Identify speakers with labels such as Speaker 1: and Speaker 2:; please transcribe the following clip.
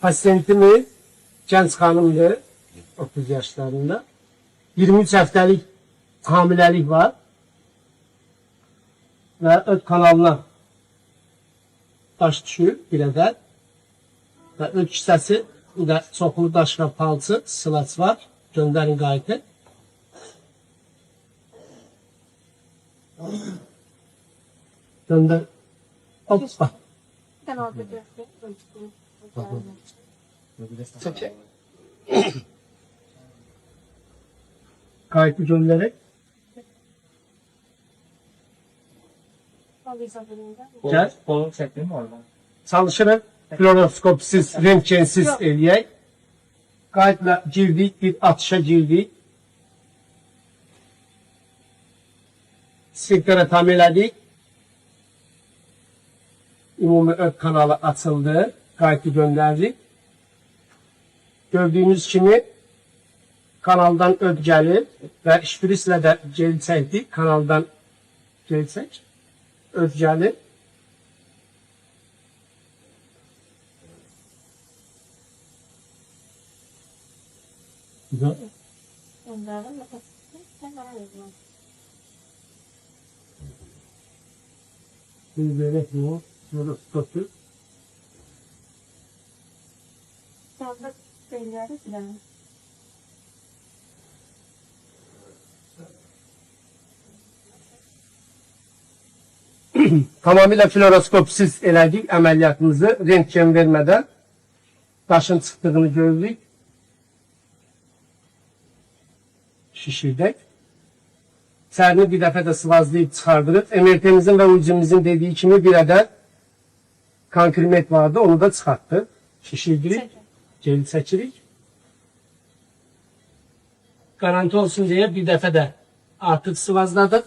Speaker 1: Pasiyentimiz genç xanımdır, 30 yaşlarında. 23 həftəlik hamiləlik var və öd kanalına daş düşür bir ədəd və öd kisəsi də çoxlu daş və palçı, sılaç var. Göndərin qayıtı. Gönder. Hoppa. Kayıtı göndererek. Gel.
Speaker 2: Kolu çektim oradan.
Speaker 1: Çalışırıq. Fluoroskopsiz, röntgensiz eləyək. Qayıtla girdik, bir atışa girdik. Sfinkterə tam elədik. Ümumi öd kanalı açıldı. Qayıtı gönderdik. Gördüğünüz kimi kanaldan öd gelir ve şpirisle de geri çektik. Kanaldan geri çek. Öd gelir. Güzel. Bir bebek bu. Şöyle tutup. Tamamıyla fluoroskopsiz elədik əməliyyatımızı, röntgen vermədən daşın çıxdığını gördük. Şişirdik. Sərini bir dəfə də sıvazlayıb çıxardırıq. MRT-imizin və UCI-mizin dediyi kimi bir ədəd konkrimet vardı, onu da çıxartdıq. Şişirdirik, geri çəkirik. Garanti olsun deyə bir dəfə də artıq sıvazladıq.